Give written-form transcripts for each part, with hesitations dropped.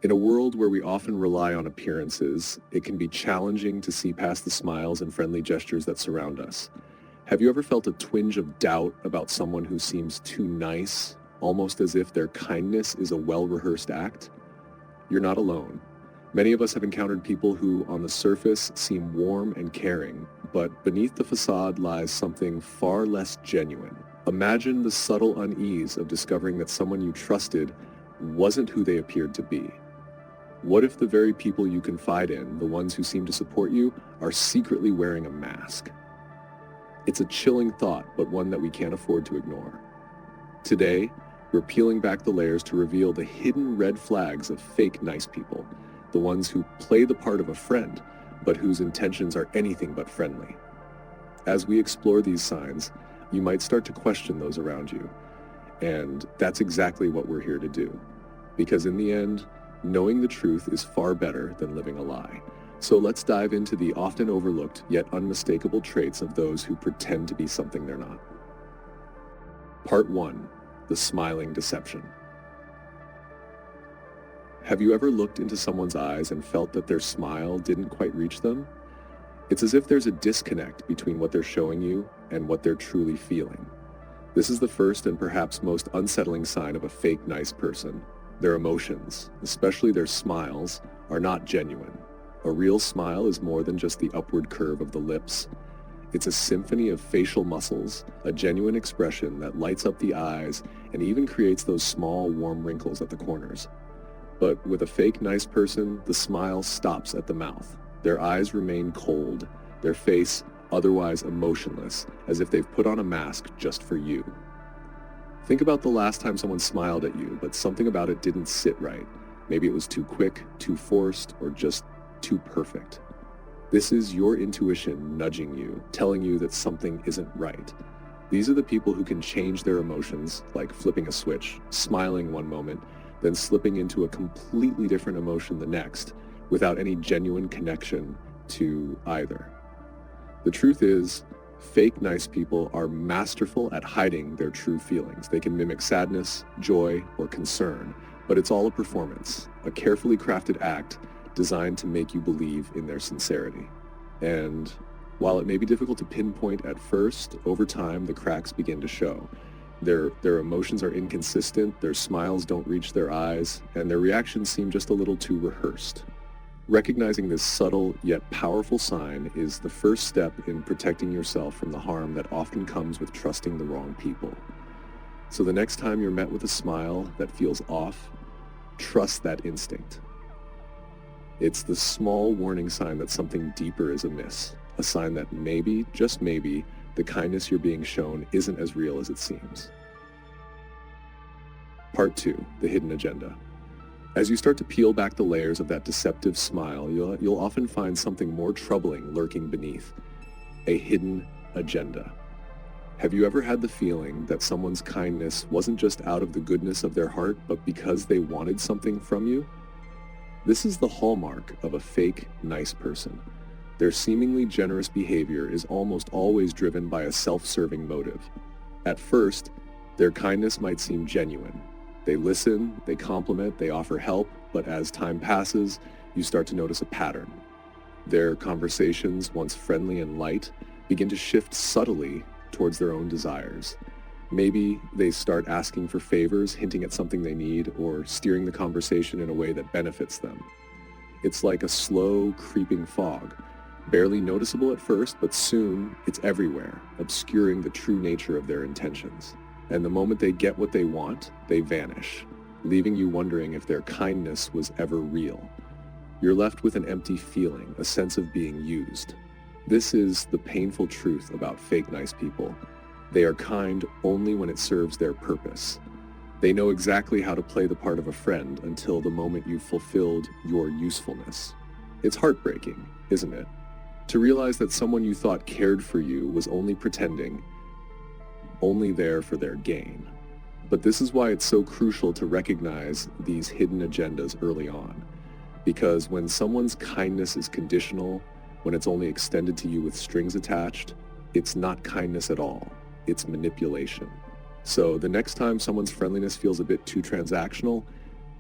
In a world where we often rely on appearances, it can be challenging to see past the smiles and friendly gestures that surround us. Have you ever felt a twinge of doubt about someone who seems too nice, almost as if their kindness is a well-rehearsed act? You're not alone. Many of us have encountered people who, on the surface, seem warm and caring, but beneath the facade lies something far less genuine. Imagine the subtle unease of discovering that someone you trusted wasn't who they appeared to be. What if the very people you confide in, the ones who seem to support you, are secretly wearing a mask? It's a chilling thought, but one that we can't afford to ignore. Today, we're peeling back the layers to reveal the hidden red flags of fake nice people, the ones who play the part of a friend, but whose intentions are anything but friendly. As we explore these signs, you might start to question those around you. And that's exactly what we're here to do. Because in the end, knowing the truth is far better than living a lie. So let's dive into the often overlooked yet unmistakable traits of those who pretend to be something they're not. Part 1. The smiling deception. Have you ever looked into someone's eyes and felt that their smile didn't quite reach them? It's as if there's a disconnect between what they're showing you and what they're truly feeling. This is the first and perhaps most unsettling sign of a fake nice person. Their emotions, especially their smiles, are not genuine. A real smile is more than just the upward curve of the lips. It's a symphony of facial muscles, a genuine expression that lights up the eyes and even creates those small, warm wrinkles at the corners. But with a fake nice person, the smile stops at the mouth. Their eyes remain cold, their face otherwise emotionless, as if they've put on a mask just for you. Think about the last time someone smiled at you, but something about it didn't sit right. Maybe it was too quick, too forced, or just too perfect. This is your intuition nudging you, telling you that something isn't right. These are the people who can change their emotions, like flipping a switch, smiling one moment, then slipping into a completely different emotion the next, without any genuine connection to either. The truth is, fake nice people are masterful at hiding their true feelings. They can mimic sadness, joy, or concern, but it's all a performance, a carefully crafted act designed to make you believe in their sincerity. And while it may be difficult to pinpoint at first, over time the cracks begin to show. Their emotions are inconsistent, their smiles don't reach their eyes, and their reactions seem just a little too rehearsed. Recognizing this subtle yet powerful sign is the first step in protecting yourself from the harm that often comes with trusting the wrong people. So the next time you're met with a smile that feels off, trust that instinct. It's the small warning sign that something deeper is amiss, a sign that maybe, just maybe, the kindness you're being shown isn't as real as it seems. Part 2. The hidden agenda. As you start to peel back the layers of that deceptive smile, you'll often find something more troubling lurking beneath. A hidden agenda. Have you ever had the feeling that someone's kindness wasn't just out of the goodness of their heart, but because they wanted something from you? This is the hallmark of a fake, nice person. Their seemingly generous behavior is almost always driven by a self-serving motive. At first, their kindness might seem genuine. They listen, they compliment, they offer help, but as time passes, you start to notice a pattern. Their conversations, once friendly and light, begin to shift subtly towards their own desires. Maybe they start asking for favors, hinting at something they need, or steering the conversation in a way that benefits them. It's like a slow, creeping fog, barely noticeable at first, but soon it's everywhere, obscuring the true nature of their intentions. And the moment they get what they want, they vanish, leaving you wondering if their kindness was ever real. You're left with an empty feeling, a sense of being used. This is the painful truth about fake nice people. They are kind only when it serves their purpose. They know exactly how to play the part of a friend until the moment you've fulfilled your usefulness. It's heartbreaking, isn't it? To realize that someone you thought cared for you was only pretending, only there for their gain. But this is why it's so crucial to recognize these hidden agendas early on. Because when someone's kindness is conditional, when it's only extended to you with strings attached, it's not kindness at all. It's manipulation. So the next time someone's friendliness feels a bit too transactional,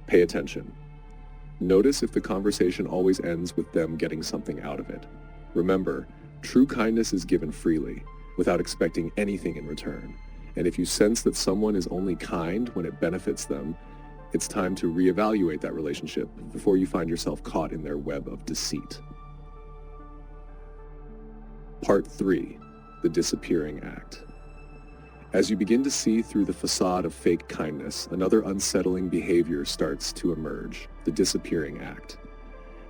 pay attention. Notice if the conversation always ends with them getting something out of it. Remember, true kindness is given freely, without expecting anything in return. And if you sense that someone is only kind when it benefits them, it's time to reevaluate that relationship before you find yourself caught in their web of deceit. Part 3. The Disappearing Act. As you begin to see through the facade of fake kindness, another unsettling behavior starts to emerge, the disappearing act.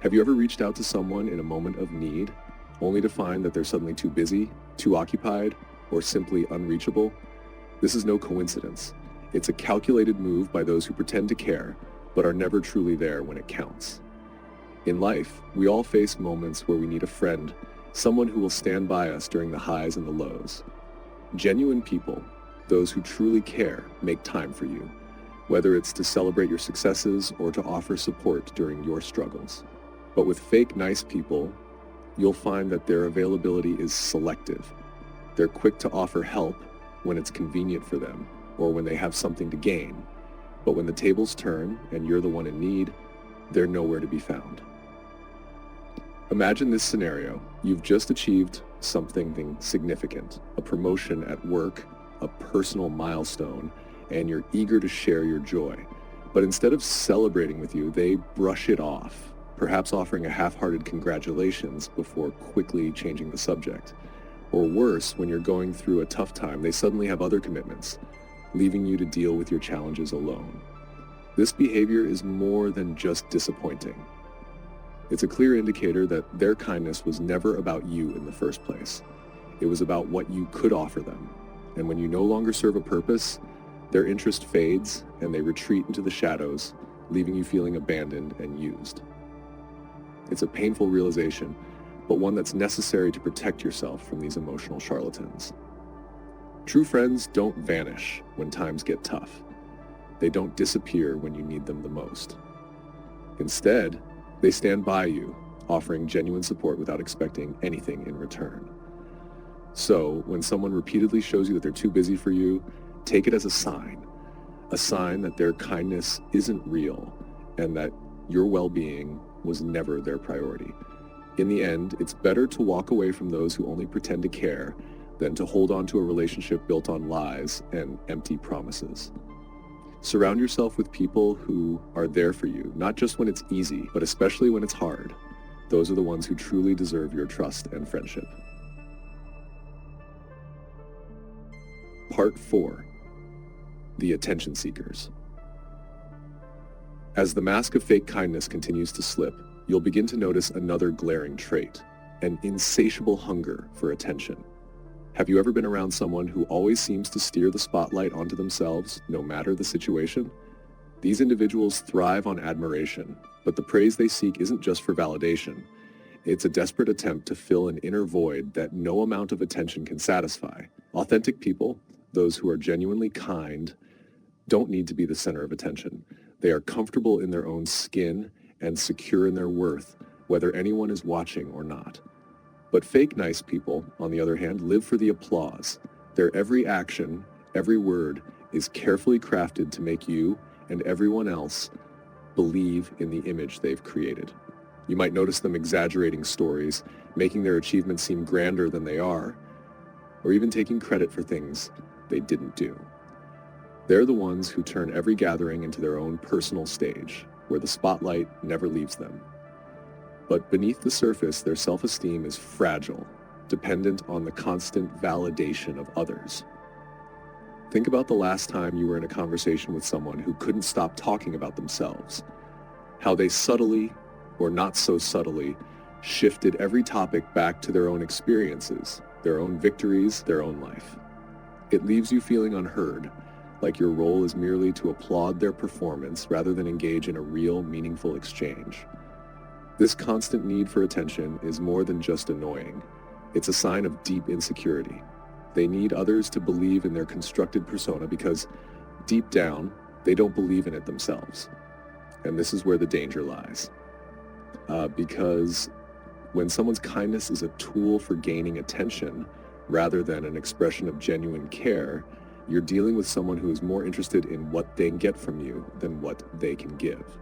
Have you ever reached out to someone in a moment of need, only to find that they're suddenly too busy, too occupied, or simply unreachable? This is no coincidence. It's a calculated move by those who pretend to care, but are never truly there when it counts. In life, we all face moments where we need a friend, someone who will stand by us during the highs and the lows. Genuine people, those who truly care, make time for you, whether it's to celebrate your successes or to offer support during your struggles. But with fake nice people, you'll find that their availability is selective. They're quick to offer help when it's convenient for them or when they have something to gain. But when the tables turn and you're the one in need, they're nowhere to be found. Imagine this scenario. You've just achieved something significant, a promotion at work, a personal milestone, and you're eager to share your joy. But instead of celebrating with you, they brush it off, perhaps offering a half-hearted congratulations before quickly changing the subject. Or worse, when you're going through a tough time, they suddenly have other commitments, leaving you to deal with your challenges alone. This behavior is more than just disappointing. It's a clear indicator that their kindness was never about you in the first place. It was about what you could offer them. And when you no longer serve a purpose, their interest fades and they retreat into the shadows, leaving you feeling abandoned and used. It's a painful realization, but one that's necessary to protect yourself from these emotional charlatans. True friends don't vanish when times get tough. They don't disappear when you need them the most. Instead, they stand by you, offering genuine support without expecting anything in return. So, when someone repeatedly shows you that they're too busy for you, take it as a sign that their kindness isn't real and that your well-being was never their priority. In the end, it's better to walk away from those who only pretend to care than to hold on to a relationship built on lies and empty promises. Surround yourself with people who are there for you, not just when it's easy, but especially when it's hard. Those are the ones who truly deserve your trust and friendship. Part 4. The Attention Seekers. As the mask of fake kindness continues to slip, you'll begin to notice another glaring trait, an insatiable hunger for attention. Have you ever been around someone who always seems to steer the spotlight onto themselves, no matter the situation? These individuals thrive on admiration, but the praise they seek isn't just for validation. It's a desperate attempt to fill an inner void that no amount of attention can satisfy. Authentic people, those who are genuinely kind, don't need to be the center of attention. They are comfortable in their own skin and secure in their worth, whether anyone is watching or not. But fake nice people, on the other hand, live for the applause. Their every action, every word, is carefully crafted to make you and everyone else believe in the image they've created. You might notice them exaggerating stories, making their achievements seem grander than they are, or even taking credit for things they didn't do. They're the ones who turn every gathering into their own personal stage, where the spotlight never leaves them. But beneath the surface, their self-esteem is fragile, dependent on the constant validation of others. Think about the last time you were in a conversation with someone who couldn't stop talking about themselves, how they subtly, or not so subtly, shifted every topic back to their own experiences, their own victories, their own life. It leaves you feeling unheard, like your role is merely to applaud their performance rather than engage in a real, meaningful exchange. This constant need for attention is more than just annoying. It's a sign of deep insecurity. They need others to believe in their constructed persona because, deep down, they don't believe in it themselves. And this is where the danger lies. Because when someone's kindness is a tool for gaining attention rather than an expression of genuine care, you're dealing with someone who is more interested in what they can get from you than what they can give.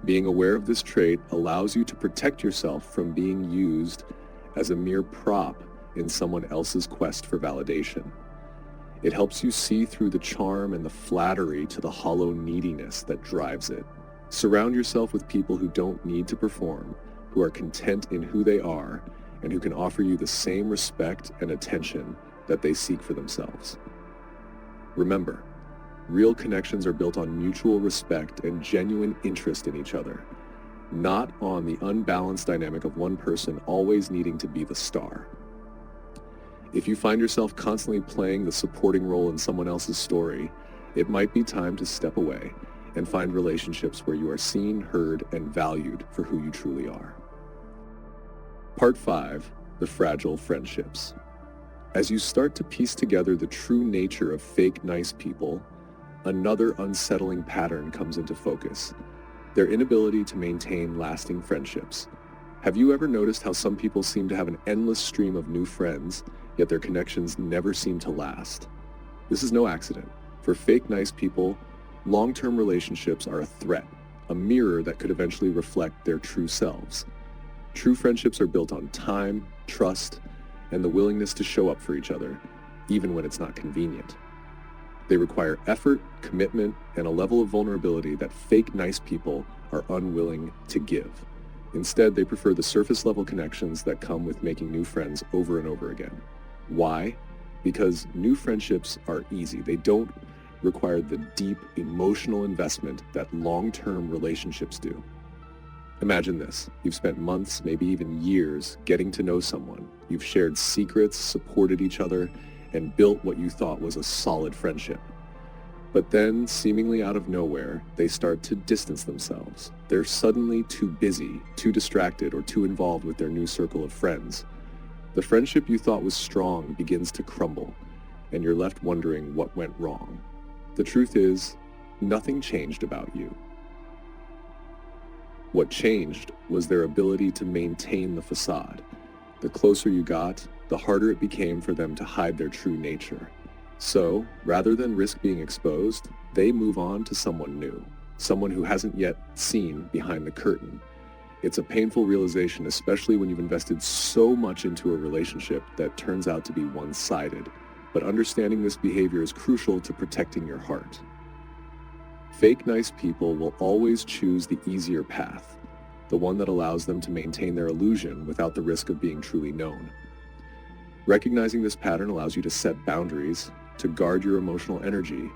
Being aware of this trait allows you to protect yourself from being used as a mere prop in someone else's quest for validation. It helps you see through the charm and the flattery to the hollow neediness that drives it. Surround yourself with people who don't need to perform, who are content in who they are, and who can offer you the same respect and attention that they seek for themselves. Remember, real connections are built on mutual respect and genuine interest in each other, not on the unbalanced dynamic of one person always needing to be the star. If you find yourself constantly playing the supporting role in someone else's story, it might be time to step away and find relationships where you are seen, heard, and valued for who you truly are. Part 5, the fragile friendships. As you start to piece together the true nature of fake nice people, another unsettling pattern comes into focus: their inability to maintain lasting friendships. Have you ever noticed how some people seem to have an endless stream of new friends, yet their connections never seem to last? This is no accident. For fake nice people, long-term relationships are a threat, a mirror that could eventually reflect their true selves. True friendships are built on time, trust, and the willingness to show up for each other, even when it's not convenient. They require effort, commitment, and a level of vulnerability that fake nice people are unwilling to give. Instead, they prefer the surface-level connections that come with making new friends over and over again. Why? Because new friendships are easy. They don't require the deep emotional investment that long-term relationships do. Imagine this. You've spent months, maybe even years, getting to know someone. You've shared secrets, supported each other, and built what you thought was a solid friendship. But then, seemingly out of nowhere, they start to distance themselves. They're suddenly too busy, too distracted, or too involved with their new circle of friends. The friendship you thought was strong begins to crumble, and you're left wondering what went wrong. The truth is, nothing changed about you. What changed was their ability to maintain the facade. The closer you got, the harder it became for them to hide their true nature. So, rather than risk being exposed, they move on to someone new, someone who hasn't yet seen behind the curtain. It's a painful realization, especially when you've invested so much into a relationship that turns out to be one-sided. But understanding this behavior is crucial to protecting your heart. Fake nice people will always choose the easier path, the one that allows them to maintain their illusion without the risk of being truly known. Recognizing this pattern allows you to set boundaries, to guard your emotional energy,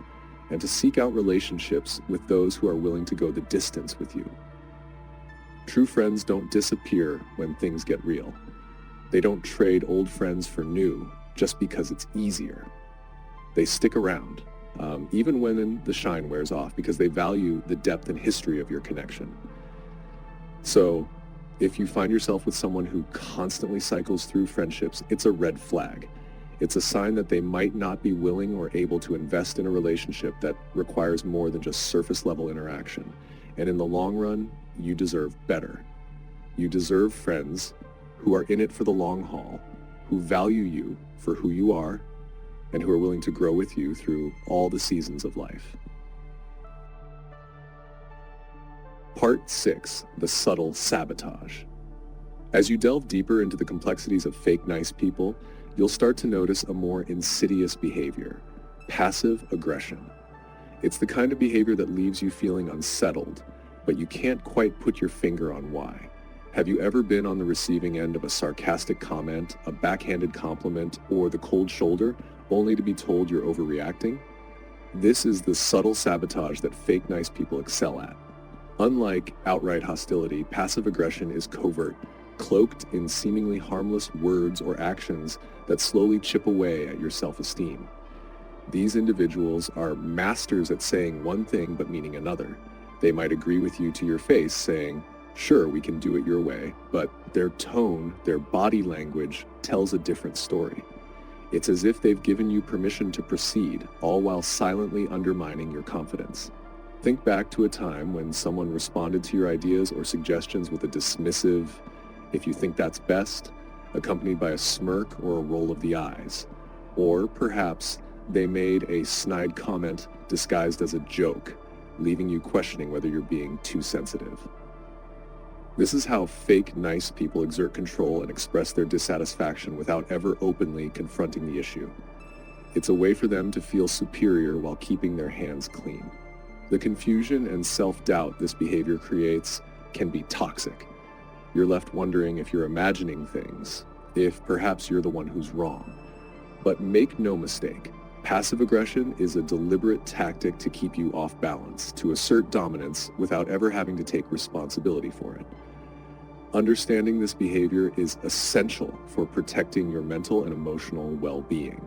and to seek out relationships with those who are willing to go the distance with you. True friends don't disappear when things get real. They don't trade old friends for new just because it's easier. They stick around, even when the shine wears off, because they value the depth and history of your connection. So, if you find yourself with someone who constantly cycles through friendships, it's a red flag. It's a sign that they might not be willing or able to invest in a relationship that requires more than just surface-level interaction. And in the long run, you deserve better. You deserve friends who are in it for the long haul, who value you for who you are, and who are willing to grow with you through all the seasons of life. Part 6, the subtle sabotage. As you delve deeper into the complexities of fake nice people, you'll start to notice a more insidious behavior: passive aggression. It's the kind of behavior that leaves you feeling unsettled, but you can't quite put your finger on why. Have you ever been on the receiving end of a sarcastic comment, a backhanded compliment, or the cold shoulder, only to be told you're overreacting? This is the subtle sabotage that fake nice people excel at. Unlike outright hostility, passive aggression is covert, cloaked in seemingly harmless words or actions that slowly chip away at your self-esteem. These individuals are masters at saying one thing but meaning another. They might agree with you to your face, saying, "Sure, we can do it your way," but their tone, their body language tells a different story. It's as if they've given you permission to proceed, all while silently undermining your confidence. Think back to a time when someone responded to your ideas or suggestions with a dismissive, "If you think that's best," accompanied by a smirk or a roll of the eyes. Or perhaps they made a snide comment disguised as a joke, leaving you questioning whether you're being too sensitive. This is how fake nice people exert control and express their dissatisfaction without ever openly confronting the issue. It's a way for them to feel superior while keeping their hands clean. The confusion and self-doubt this behavior creates can be toxic. You're left wondering if you're imagining things, if perhaps you're the one who's wrong. But make no mistake, passive aggression is a deliberate tactic to keep you off balance, to assert dominance without ever having to take responsibility for it. Understanding this behavior is essential for protecting your mental and emotional well-being.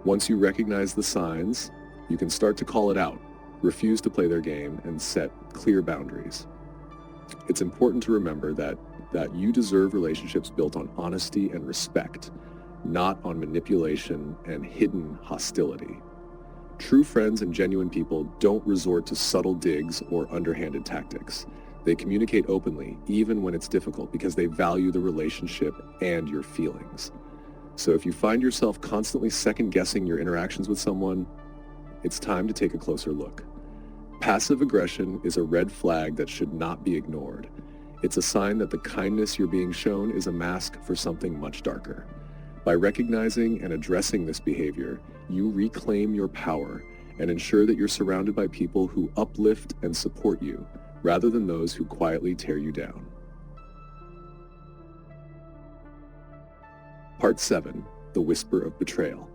Once you recognize the signs, you can start to call it out, refuse to play their game, and set clear boundaries. It's important to remember that you deserve relationships built on honesty and respect, not on manipulation and hidden hostility. True friends and genuine people don't resort to subtle digs or underhanded tactics. They communicate openly, even when it's difficult, because they value the relationship and your feelings. So if you find yourself constantly second-guessing your interactions with someone, it's time to take a closer look. Passive aggression is a red flag that should not be ignored. It's a sign that the kindness you're being shown is a mask for something much darker. By recognizing and addressing this behavior, you reclaim your power and ensure that you're surrounded by people who uplift and support you, rather than those who quietly tear you down. Part 7. The Whisper of Betrayal.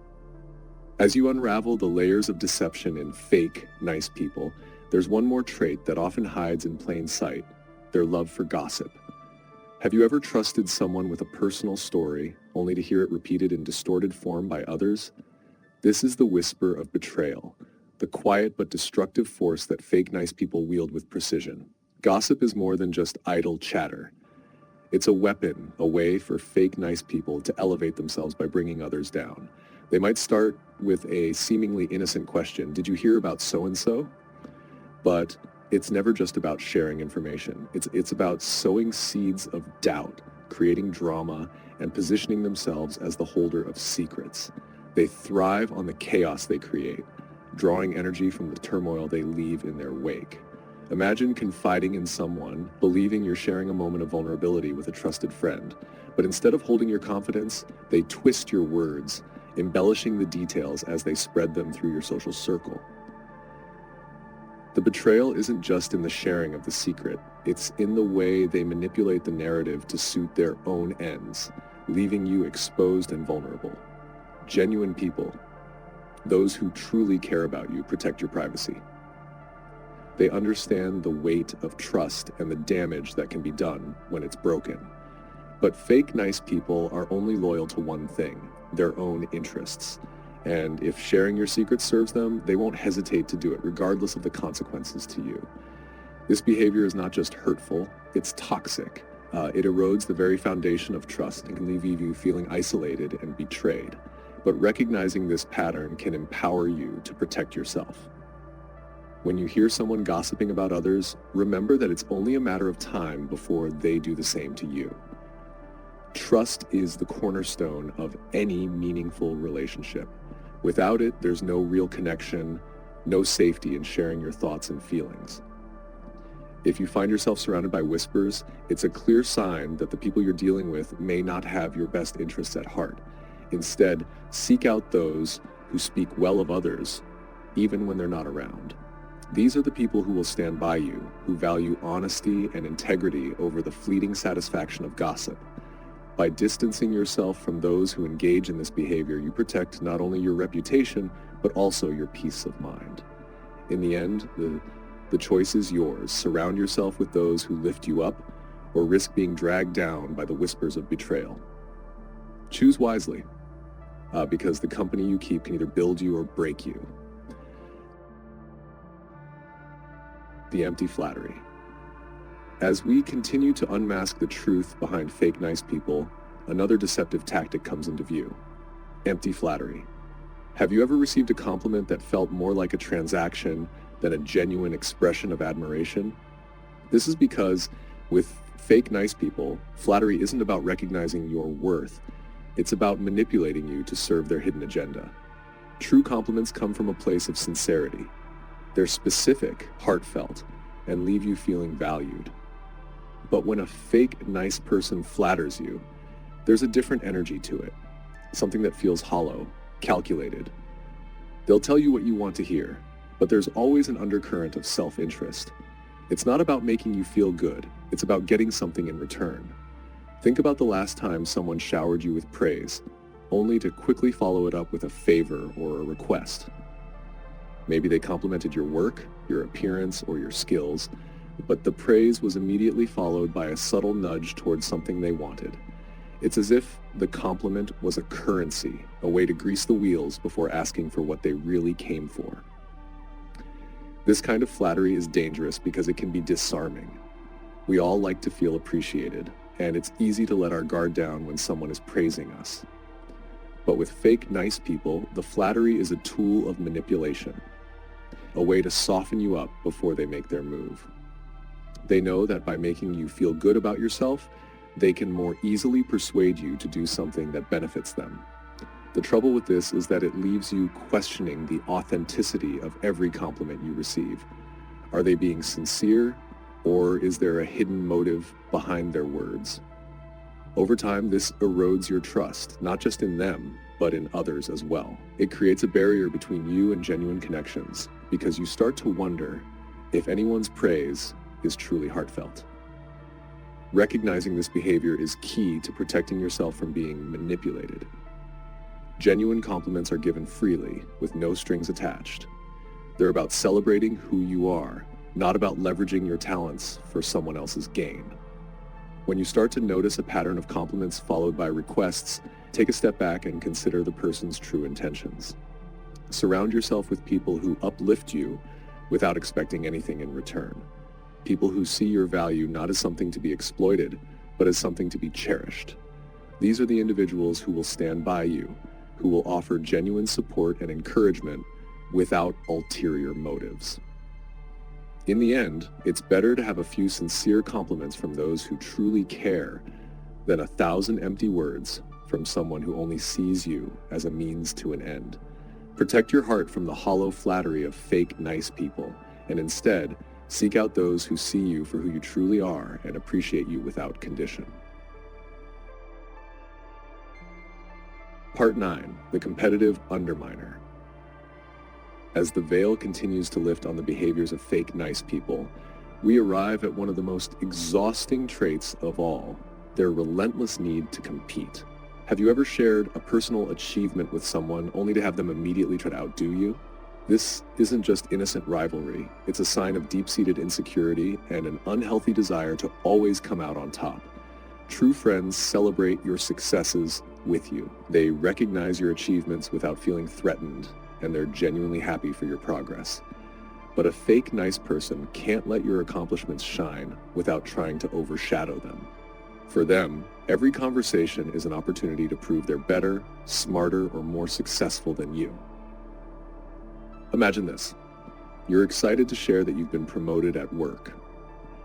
As you unravel the layers of deception in fake, nice people, there's one more trait that often hides in plain sight: their love for gossip. Have you ever trusted someone with a personal story, only to hear it repeated in distorted form by others? This is the whisper of betrayal, the quiet but destructive force that fake nice people wield with precision. Gossip is more than just idle chatter. It's a weapon, a way for fake nice people to elevate themselves by bringing others down. They might start with a seemingly innocent question: "Did you hear about so-and-so?" But it's never just about sharing information. It's about sowing seeds of doubt, creating drama, and positioning themselves as the holder of secrets. They thrive on the chaos they create, drawing energy from the turmoil they leave in their wake. Imagine confiding in someone, believing you're sharing a moment of vulnerability with a trusted friend, but instead of holding your confidence, they twist your words, embellishing the details as they spread them through your social circle. The betrayal isn't just in the sharing of the secret, it's in the way they manipulate the narrative to suit their own ends, leaving you exposed and vulnerable. Genuine people, those who truly care about you, protect your privacy. They understand the weight of trust and the damage that can be done when it's broken. But fake nice people are only loyal to one thing: their own interests. And if sharing your secrets serves them, they won't hesitate to do it, regardless of the consequences to you. This behavior is not just hurtful, it's toxic. It erodes the very foundation of trust and can leave you feeling isolated and betrayed. But recognizing this pattern can empower you to protect yourself. When you hear someone gossiping about others, remember that it's only a matter of time before they do the same to you. Trust is the cornerstone of any meaningful relationship. Without it, there's no real connection, no safety in sharing your thoughts and feelings. If you find yourself surrounded by whispers, it's a clear sign that the people you're dealing with may not have your best interests at heart. Instead, seek out those who speak well of others, even when they're not around. These are the people who will stand by you, who value honesty and integrity over the fleeting satisfaction of gossip. By distancing yourself from those who engage in this behavior, you protect not only your reputation, but also your peace of mind. In the end, the choice is yours. Surround yourself with those who lift you up, or risk being dragged down by the whispers of betrayal. Choose wisely, because the company you keep can either build you or break you. The empty flattery. As we continue to unmask the truth behind fake nice people, another deceptive tactic comes into view: empty flattery. Have you ever received a compliment that felt more like a transaction than a genuine expression of admiration? This is because with fake nice people, flattery isn't about recognizing your worth. It's about manipulating you to serve their hidden agenda. True compliments come from a place of sincerity. They're specific, heartfelt, and leave you feeling valued. But when a fake, nice person flatters you, there's a different energy to it, something that feels hollow, calculated. They'll tell you what you want to hear, but there's always an undercurrent of self-interest. It's not about making you feel good, it's about getting something in return. Think about the last time someone showered you with praise, only to quickly follow it up with a favor or a request. Maybe they complimented your work, your appearance, or your skills, but the praise was immediately followed by a subtle nudge towards something they wanted. It's as if the compliment was a currency, a way to grease the wheels before asking for what they really came for. This kind of flattery is dangerous because it can be disarming. We all like to feel appreciated, and it's easy to let our guard down when someone is praising us. But with fake nice people, the flattery is a tool of manipulation, a way to soften you up before they make their move. They know that by making you feel good about yourself, they can more easily persuade you to do something that benefits them. The trouble with this is that it leaves you questioning the authenticity of every compliment you receive. Are they being sincere, or is there a hidden motive behind their words? Over time, this erodes your trust, not just in them, but in others as well. It creates a barrier between you and genuine connections, because you start to wonder if anyone's praise is truly heartfelt. Recognizing this behavior is key to protecting yourself from being manipulated. Genuine compliments are given freely, with no strings attached. They're about celebrating who you are, not about leveraging your talents for someone else's gain. When you start to notice a pattern of compliments followed by requests, take a step back and consider the person's true intentions. Surround yourself with people who uplift you without expecting anything in return. People who see your value not as something to be exploited, but as something to be cherished. These are the individuals who will stand by you, who will offer genuine support and encouragement without ulterior motives. In the end, it's better to have a few sincere compliments from those who truly care than 1,000 empty words from someone who only sees you as a means to an end. Protect your heart from the hollow flattery of fake nice people, and instead, seek out those who see you for who you truly are and appreciate you without condition. Part 9. The Competitive Underminer. As the veil continues to lift on the behaviors of fake nice people, we arrive at one of the most exhausting traits of all, their relentless need to compete. Have you ever shared a personal achievement with someone only to have them immediately try to outdo you? This isn't just innocent rivalry, it's a sign of deep-seated insecurity and an unhealthy desire to always come out on top. True friends celebrate your successes with you. They recognize your achievements without feeling threatened, and they're genuinely happy for your progress. But a fake nice person can't let your accomplishments shine without trying to overshadow them. For them, every conversation is an opportunity to prove they're better, smarter, or more successful than you. Imagine this. You're excited to share that you've been promoted at work.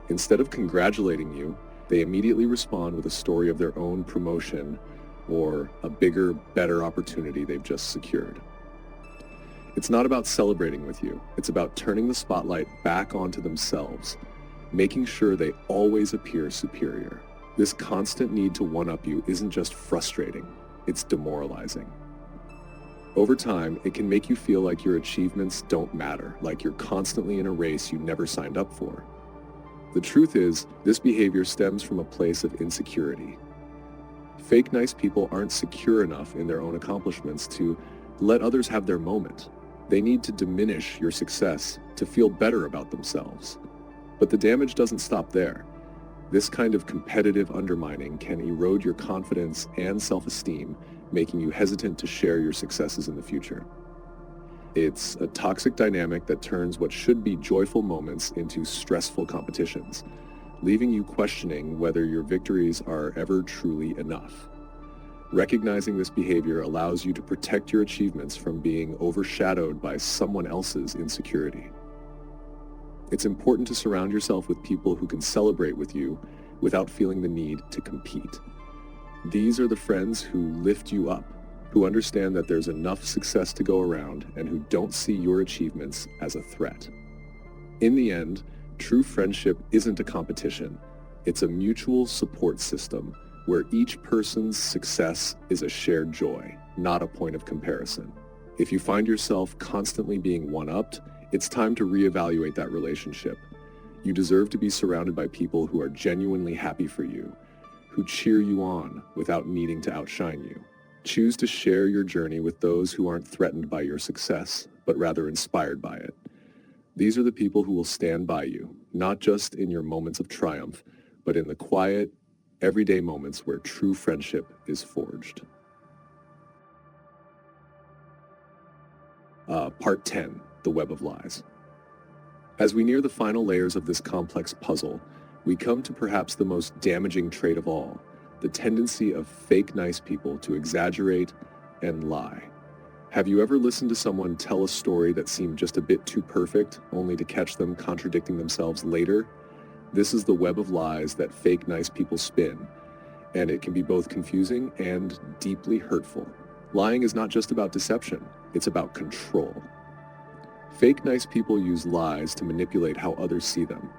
Instead of congratulating you, they immediately respond with a story of their own promotion or a bigger, better opportunity they've just secured. It's not about celebrating with you. It's about turning the spotlight back onto themselves, making sure they always appear superior. This constant need to one-up you isn't just frustrating, it's demoralizing. Over time, it can make you feel like your achievements don't matter, like you're constantly in a race you never signed up for. The truth is, this behavior stems from a place of insecurity. Fake nice people aren't secure enough in their own accomplishments to let others have their moment. They need to diminish your success to feel better about themselves. But the damage doesn't stop there. This kind of competitive undermining can erode your confidence and self-esteem, making you hesitant to share your successes in the future. It's a toxic dynamic that turns what should be joyful moments into stressful competitions, leaving you questioning whether your victories are ever truly enough. Recognizing this behavior allows you to protect your achievements from being overshadowed by someone else's insecurity. It's important to surround yourself with people who can celebrate with you without feeling the need to compete. These are the friends who lift you up, who understand that there's enough success to go around and who don't see your achievements as a threat. In the end, true friendship isn't a competition. It's a mutual support system where each person's success is a shared joy, not a point of comparison. If you find yourself constantly being one-upped, it's time to reevaluate that relationship. You deserve to be surrounded by people who are genuinely happy for you, who cheer you on without needing to outshine you. Choose to share your journey with those who aren't threatened by your success, but rather inspired by it. These are the people who will stand by you, not just in your moments of triumph, but in the quiet, everyday moments where true friendship is forged. Part 10, The Web of Lies. As we near the final layers of this complex puzzle, we come to perhaps the most damaging trait of all, the tendency of fake nice people to exaggerate and lie. Have you ever listened to someone tell a story that seemed just a bit too perfect, only to catch them contradicting themselves later? This is the web of lies that fake nice people spin, and it can be both confusing and deeply hurtful. Lying is not just about deception, it's about control. Fake nice people use lies to manipulate how others see them,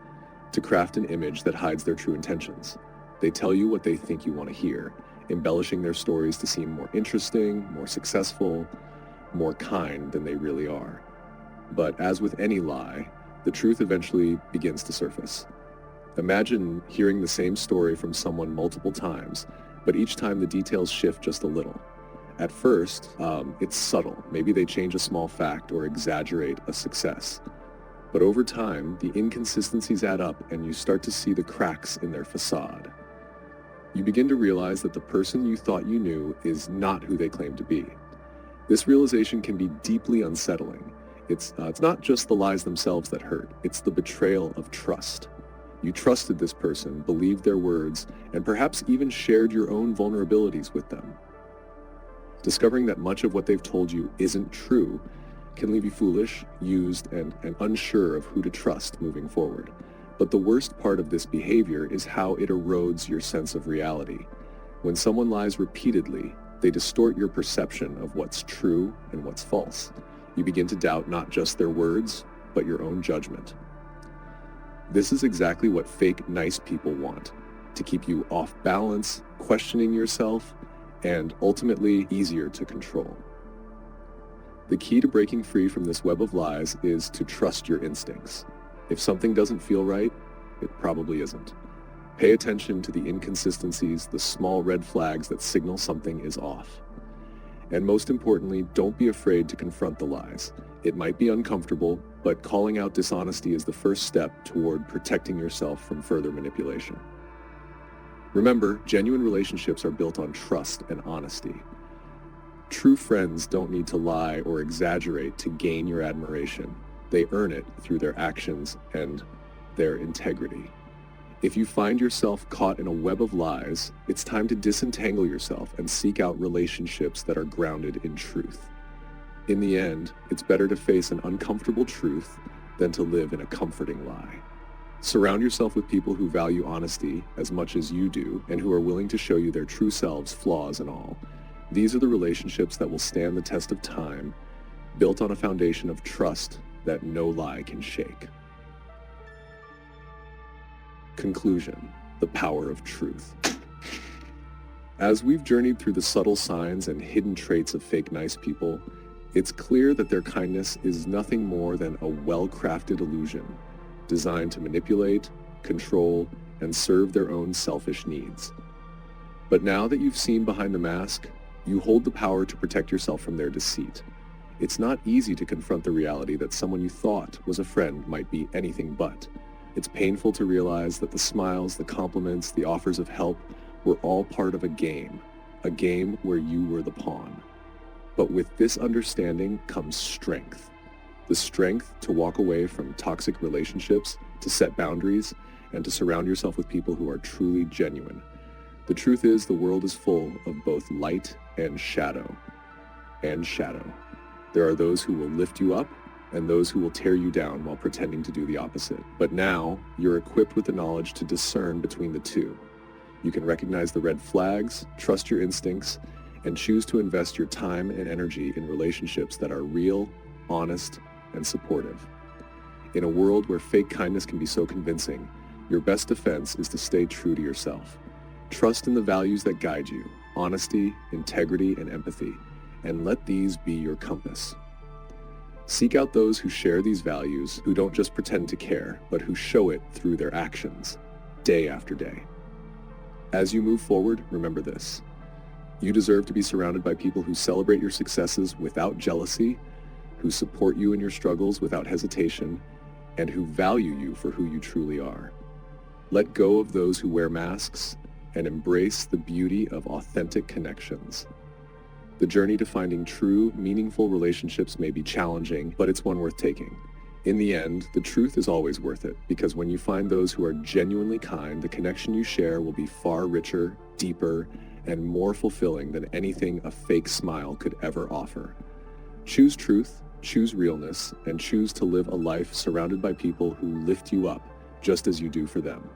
to craft an image that hides their true intentions. They tell you what they think you want to hear, embellishing their stories to seem more interesting, more successful, more kind than they really are. But as with any lie, the truth eventually begins to surface. Imagine hearing the same story from someone multiple times, but each time the details shift just a little. At first, it's subtle. Maybe they change a small fact or exaggerate a success. But over time, the inconsistencies add up and you start to see the cracks in their facade. You begin to realize that the person you thought you knew is not who they claim to be. This realization can be deeply unsettling. It's not just the lies themselves that hurt, it's the betrayal of trust. You trusted this person, believed their words, and perhaps even shared your own vulnerabilities with them. Discovering that much of what they've told you isn't true can leave you foolish, used, and unsure of who to trust moving forward. But the worst part of this behavior is how it erodes your sense of reality. When someone lies repeatedly, they distort your perception of what's true and what's false. You begin to doubt not just their words, but your own judgment. This is exactly what fake nice people want, to keep you off balance, questioning yourself, and ultimately easier to control. The key to breaking free from this web of lies is to trust your instincts. If something doesn't feel right, it probably isn't. Pay attention to the inconsistencies, the small red flags that signal something is off. And most importantly, don't be afraid to confront the lies. It might be uncomfortable, but calling out dishonesty is the first step toward protecting yourself from further manipulation. Remember, genuine relationships are built on trust and honesty. True friends don't need to lie or exaggerate to gain your admiration. They earn it through their actions and their integrity. If you find yourself caught in a web of lies, it's time to disentangle yourself and seek out relationships that are grounded in truth. In the end, it's better to face an uncomfortable truth than to live in a comforting lie. Surround yourself with people who value honesty as much as you do and who are willing to show you their true selves, flaws and all. These are the relationships that will stand the test of time, built on a foundation of trust that no lie can shake. Conclusion: the power of truth. As we've journeyed through the subtle signs and hidden traits of fake nice people, it's clear that their kindness is nothing more than a well-crafted illusion designed to manipulate, control, and serve their own selfish needs. But now that you've seen behind the mask, you hold the power to protect yourself from their deceit. It's not easy to confront the reality that someone you thought was a friend might be anything but. It's painful to realize that the smiles, the compliments, the offers of help were all part of a game where you were the pawn. But with this understanding comes strength. The strength to walk away from toxic relationships, to set boundaries, and to surround yourself with people who are truly genuine. The truth is, the world is full of both light and shadow. There are those who will lift you up and those who will tear you down while pretending to do the opposite. But now, you're equipped with the knowledge to discern between the two. You can recognize the red flags, trust your instincts, and choose to invest your time and energy in relationships that are real, honest, and supportive. In a world where fake kindness can be so convincing, your best defense is to stay true to yourself. Trust in the values that guide you: honesty, integrity, and empathy, and let these be your compass. Seek out those who share these values, who don't just pretend to care, but who show it through their actions, day after day. As you move forward, remember this: you deserve to be surrounded by people who celebrate your successes without jealousy, who support you in your struggles without hesitation, and who value you for who you truly are. Let go of those who wear masks and embrace the beauty of authentic connections. The journey to finding true, meaningful relationships may be challenging, but it's one worth taking. In the end, the truth is always worth it, because when you find those who are genuinely kind, the connection you share will be far richer, deeper, and more fulfilling than anything a fake smile could ever offer. Choose truth, choose realness, and choose to live a life surrounded by people who lift you up just as you do for them.